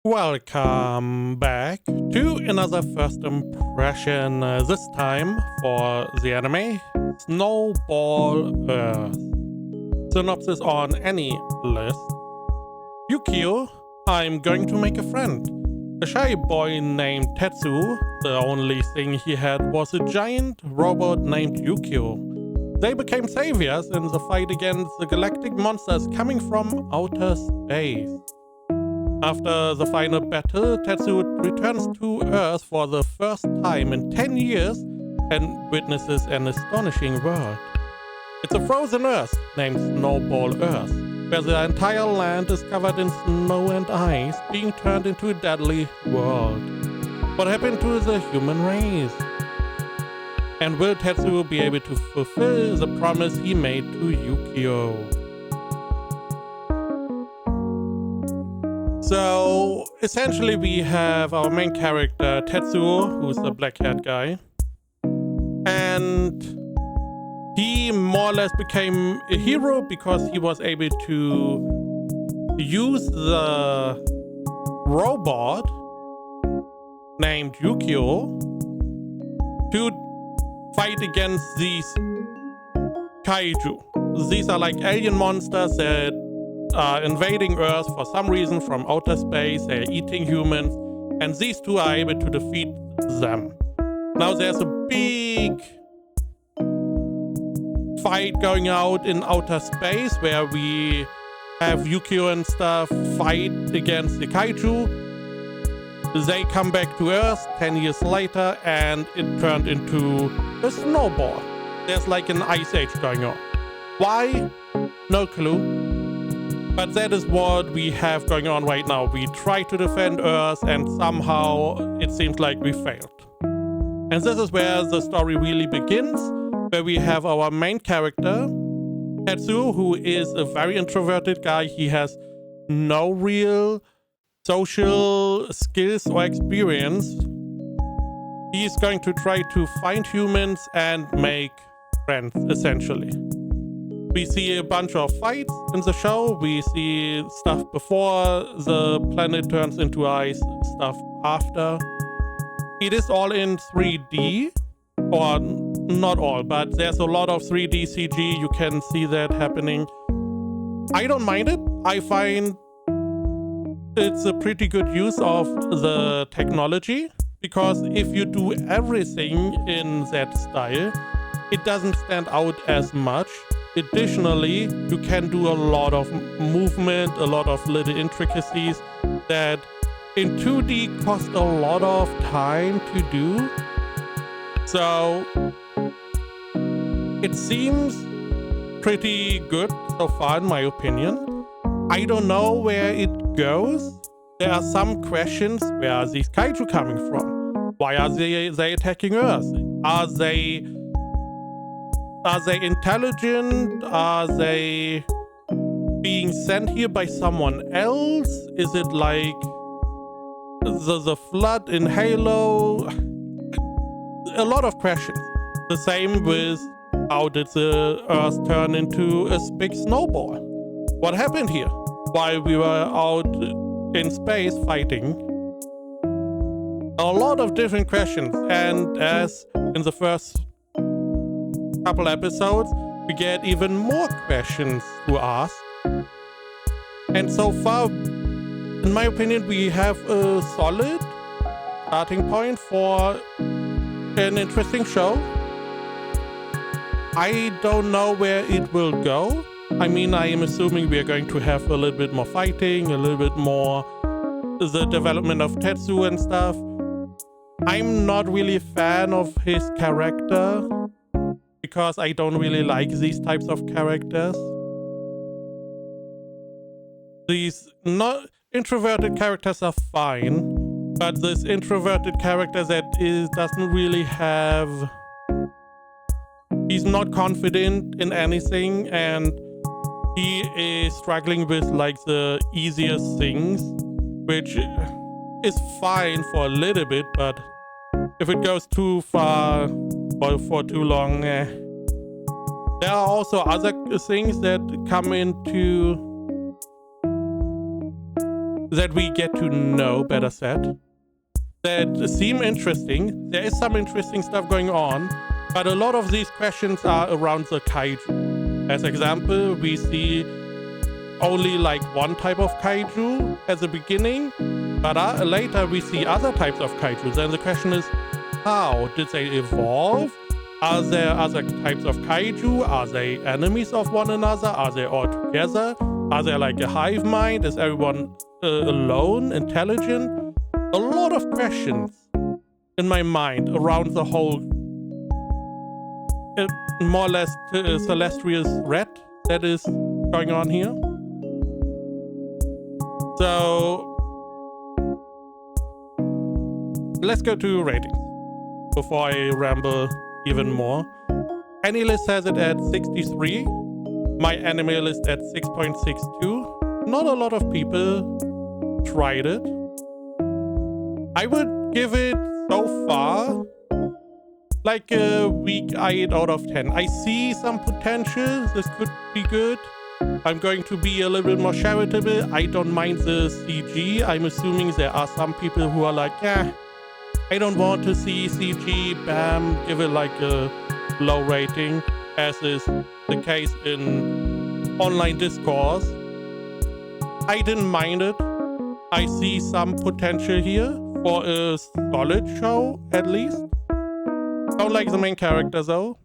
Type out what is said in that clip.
Welcome back to another first impression, this time for the anime Snowball Earth. Synopsis on any list. Yukio, I'm going to make a friend. A shy boy named Tetsu, the only thing he had was a giant robot named Yukio. They became saviors in the fight against the galactic monsters coming from outer space. After the final battle, Tetsu returns to Earth for the first time in 10 years and witnesses an astonishing world. It's a frozen Earth named Snowball Earth, where the entire land is covered in snow and ice, being turned into a deadly world. What happened to the human race? And will Tetsu be able to fulfill the promise he made to Yukio? So, essentially we have our main character, Tetsuo, who's the black-haired guy. And he more or less became a hero because he was able to use the robot named Yukio to fight against these kaiju. These are like alien monsters that are invading Earth for some reason from outer space. They're eating humans, and these two are able to defeat them. Now there's a big fight going out in outer space where we have Yukio and stuff fight against the kaiju. They come back to Earth 10 years later and it turned into a snowball. There's like an ice age going on. Why? No clue. But that is what we have going on right now. We try to defend Earth and somehow it seems like we failed. And this is where the story really begins, where we have our main character, Tetsu, who is a very introverted guy. He has no real social skills or experience. He's going to try to find humans and make friends, essentially. We see a bunch of fights in the show. We see stuff before the planet turns into ice, stuff after. It is all in 3D, or not all, but there's a lot of 3D CG. You can see that happening. I don't mind it. I find it's a pretty good use of the technology, because if you do everything in that style, it doesn't stand out as much. Additionally, you can do a lot of movement, a lot of little intricacies that in 2D cost a lot of time to do. So it seems pretty good so far in my opinion. I don't know where it goes. There are some questions. Where are these kaiju coming from? Why are they attacking Earth? Are they intelligent? Are they being sent here by someone else? Is it like the flood in Halo? A lot of questions. The same with how did the Earth turn into a big snowball? What happened here while we were out in space fighting? A lot of different questions, and as in the first couple episodes, we get even more questions to ask. And so far, in my opinion, we have a solid starting point for an interesting show. I don't know where it will go. I mean, I am assuming we are going to have a little bit more fighting, a little bit more the development of Tetsu and stuff. I'm not really a fan of his character, because I don't really like these types of characters. These not introverted characters are fine, but this introverted character that doesn't really have... He's not confident in anything, and he is struggling with like the easiest things, which is fine for a little bit, but if it goes too far or for too long, there are also other things that come into that we get to know, better said, that seem interesting. There is some interesting stuff going on, but a lot of these questions are around the kaiju. As example, we see only like one type of kaiju at the beginning, but later we see other types of kaiju. Then the question is, how did they evolve? Are there other types of kaiju? Are they enemies of one another? Are they all together? Are there like a hive mind? Is everyone alone, intelligent? A lot of questions in my mind around the whole more or less celestial threat that is going on here. So let's go to ratings before I ramble even more. AniList has it at 63. My anime list at 6.62. Not a lot of people tried it. I would give it so far like a weak 8 out of 10. I see some potential. This could be good. I'm going to be a little bit more charitable. I don't mind the CG. I'm assuming there are some people who are like, yeah, I don't want to see CG. Bam, give it like a low rating, as is the case in online discourse. I didn't mind it. I see some potential here for a solid show, at least. Don't like the main character though.